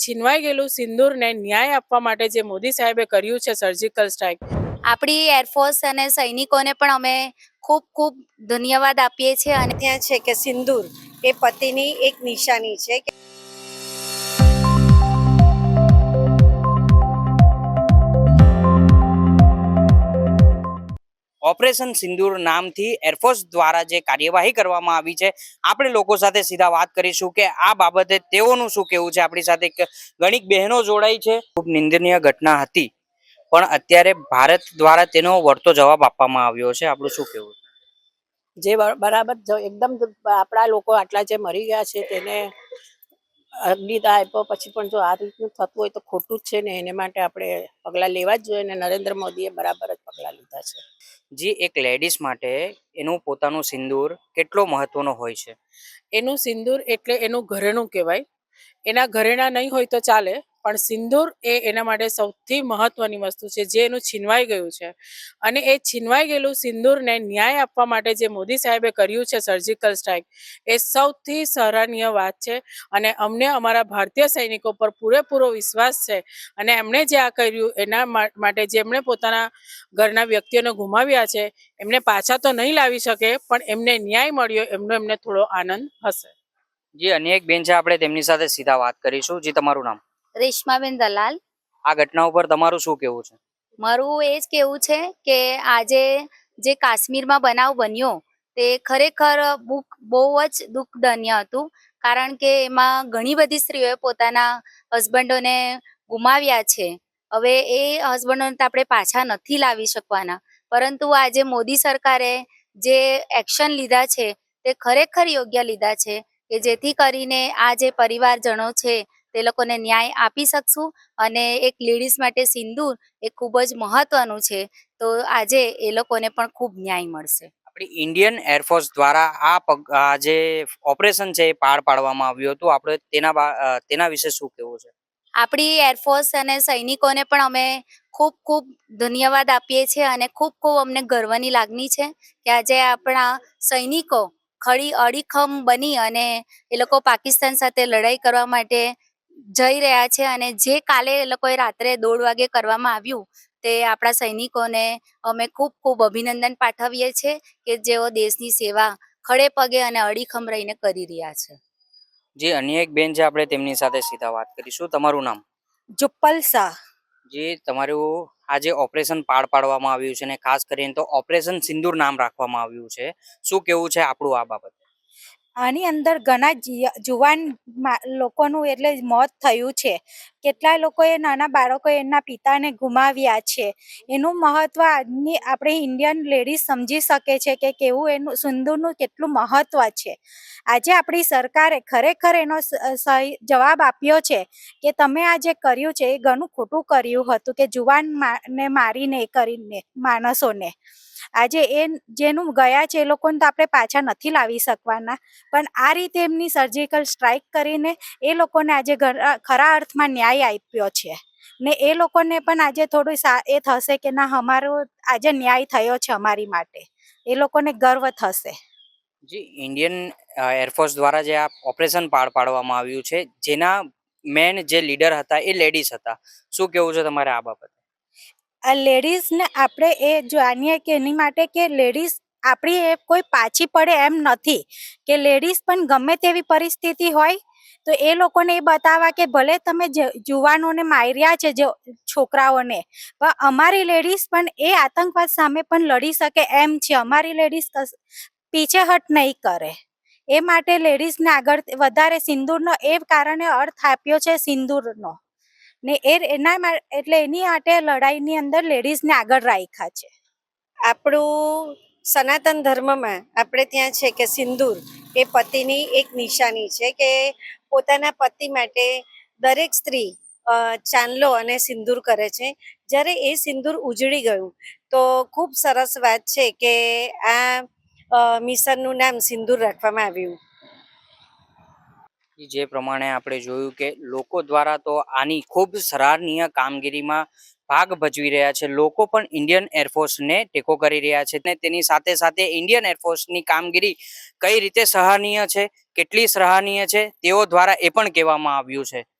છીનવાઈ ગયેલું સિંદૂરને ન્યાય આપવા માટે જે મોદી સાહેબે કર્યું છે સર્જિકલ સ્ટ્રાઇક, આપણી એરફોર્સ અને સૈનિકોને પણ અમે ખૂબ ખૂબ ધન્યવાદ આપીએ છીએ. અને ત્યાં છે કે સિંદૂર એ પતિની એક નિશાની છે. ઓપરેશન સિંદૂર નામથી એરફોર્સ દ્વારા જે કાર્યવાહી કરવામાં આવી છે, આપણે લોકો સાથે સીધા વાત કરીશું કે આ બાબતે તેઓનું શું કહેવું છે. આપણી સાથે ઘણી બહેનો જોડાઈ છે. ખૂબ નિંદનીય ઘટના હતી, પણ અત્યારે ભારત દ્વારા તેનો વળતો જવાબ આપવામાં આવ્યો છે. આપણું શું કહેવું? જે બરાબર એકદમ આપણા લોકો આટલા જે મરી ગયા છે તેને અગ્નિદાહ આપ્યો પછી પણ જો આ રીતનું થતું હોય તો ખોટું જ છે ને. એને માટે આપણે પગલાં લેવા જ જોઈએ ને નરેન્દ્ર મોદીએ બરાબર જ પગલાં લીધા છે. જે એક લેડીઝ માટે એનું પોતાનું સિંદૂર કેટલો મહત્વનો હોય છે. એનું સિંદૂર એટલે એનું ઘરેણું કહેવાય. એના ઘરેણા નહીં હોય તો ચાલે, પણ સિંદૂર એ એના માટે સૌથી મહત્વની વસ્તુ છે જે એનું છીનવાઈ ગયું છે. અને એ છીનવાઈ ગયેલું સિંદૂરને ન્યાય આપવા માટે જે મોદી સાહેબે કર્યું છે સર્જિકલ સ્ટ્રાઇક, એ સૌથી સરાહનીય વાત છે. અને અમને અમારા ભારતીય સૈનિકો પર પૂરેપૂરો વિશ્વાસ છે. અને એમણે જે આ કર્યું એના માટે જેમણે પોતાના ઘરના વ્યક્તિઓને ગુમાવ્યા છે એમને પાછા તો નહીં લાવી શકે, પણ એમને ન્યાય મળ્યો એમને થોડો આનંદ હશે. જે અન્ય એક બેન છે, આપણે તેમની સાથે સીધા વાત કરીશું. જે તમારું નામ? રેશમાબેન દલાલ. આ ઘટના ઉપર તમારું શું કહેવું છે? મારું એ જ કહેવું છે કે આજે જે કાશ્મીરમાં બનાવ બન્યો તે ખરેખર બહુ જ દુઃખદન્ય હતું. કારણ કે એમાં ઘણી બધી સ્ત્રીઓએ પોતાના હસબન્ડોને ગુમાવ્યા છે. હવે એ હસબન્ડોને તો આપણે પાછા નથી લાવી શકવાના, પરંતુ આજે મોદી સરકારે જે એક્શન લીધા છે તે ખરેખર યોગ્ય લીધા છે કે જેથી કરીને આ જે પરિવારજનો છે તે લોકોને ન્યાય આપી શકશું. અને એક લેડીઝ માટે સિંદૂર એ ખૂબ જ મહત્વનું છે, તો આજે એ લોકોને પણ ખૂબ ન્યાય મળશે. આપણી ઇન્ડિયન એરફોર્સ દ્વારા આ જે ઓપરેશન છે એ પાર પાડવામાં આવ્યું હતું. આપણે તેના વિશે શું કહેવું છે? આપણી એરફોર્સ અને સૈનિકોને પણ અમે ખૂબ ખૂબ ધન્યવાદ આપીએ છીએ. અને ખૂબ ખૂબ અમને ગર્વની લાગણી છે કે આજે આપણા સૈનિકો ખડી અડીખમ બની અને એ લોકો પાકિસ્તાન સાથે લડાઈ કરવા માટે જઈ રહ્યા છે. અને જે કાલે એ લોકોએ રાત્રે 1:30 વાગે કરવામાં આવ્યું તે આપણા સૈનિકોને અમે ખૂબ ખૂબ અભિનંદન પાઠવીએ છીએ કે જેઓ દેશની સેવા ખડે પગે અને અડીખમ રહીને કરી રહ્યા છે. જે અન્ય એક બેન છે, આપણે તેમની સાથે સીધા વાત કરીશું. તમારું નામ? જુપ્પલ શાહ. જે તમારું આ જે ઓપરેશન પાર પાડવામાં આવ્યું છે, ને ખાસ કરીને તો ઓપરેશન સિંદૂર નામ રાખવામાં આવ્યું છે, શું કેવું છે આપણું આ બાબત? આની અંદર ઘણા જુવાન લોકોનું એટલે મોત થયું છે. કેટલા લોકોએ નાના બાળકોએ એમના પિતાને ગુમાવ્યા છે. એનું મહત્વ આજની આપણે ઇન્ડિયન લેડીઝ સમજી શકે છે કે કેવું એનું સિંદૂરનું કેટલું મહત્વ છે. આજે આપણી સરકારે ખરેખર એનો જવાબ આપ્યો છે કે તમે આ જે કર્યું છે એ ઘણું ખોટું કર્યું હતું કે જુવાનને મારીને કરીને માણસોને. આજે એ જેનું ગયા છે એ લોકોને તો આપણે પાછા નથી લાવી શકવાના, પણ આ રીતે એમની સર્જિકલ સ્ટ્રાઇક કરીને એ લોકોને આજે ખરા અર્થમાં ન્યાય આપ્યો છે. ને એ લોકોને પણ આજે થોડું એ થશે કે ના અમારો આજે ન્યાય થયો છે અમારી માટે, એ લોકોને ગર્વ થશે. જે ઇન્ડિયન એરફોર્સ દ્વારા જે આ ઓપરેશન પાર પાડવામાં આવ્યું છે, જેના મેન જે લીડર હતા એ લેડીઝ હતા, શું કેવું છે તમારે આ બાબતે? આ લેડીઝને આપણે એ જાણીએ કે એની માટે કે લેડીઝ આપણી એ કોઈ પાછી પડે એમ નથી કે લેડીઝ પણ ગમે તેવી પરિસ્થિતિ હોય તો એ લોકોને એ બતાવવા કે ભલે તમે જુવાનોને માર્યા છે છોકરાઓને, પણ અમારી લેડીઝ પણ એ આતંકવાદ સામે પણ લડી શકે એમ છે. અમારી લેડીઝ પીછેહટ નહીં કરે. એ માટે લેડીઝને આગળ વધારે સિંદૂરનો એ કારણે અર્થ આપ્યો છે સિંદૂરનો ને એના એટલે એની માટે લડાઈની અંદર લેડીઝને આગળ રાખ્યા છે. આપણું સનાતન ધર્મમાં આપણે ત્યાં છે કે સિંદૂર એ પતિની એક નિશાની છે કે પોતાના પતિ માટે દરેક સ્ત્રી ચાંદલો અને સિંદૂર કરે છે. જ્યારે એ સિંદૂર ઉજળી ગયું તો ખૂબ સરસ વાત છે કે આ મિશનનું નામ સિંદૂર રાખવામાં આવ્યું. જે પ્રમાણે આપણે જોયું કે લોકો દ્વારા તો આની ખૂબ સરાહનીય કામગીરીમાં ભાગ ભજવી રહ્યા છે. લોકો પણ ઇન્ડિયન એરફોર્સને ટેકો કરી રહ્યા છે, અને તેની સાથે સાથે ઇન્ડિયન એરફોર્સની કામગીરી કઈ રીતે સરાહનીય છે, કેટલી સરાહનીય છે, તેઓ દ્વારા એ પણ કહેવામાં આવ્યું છે.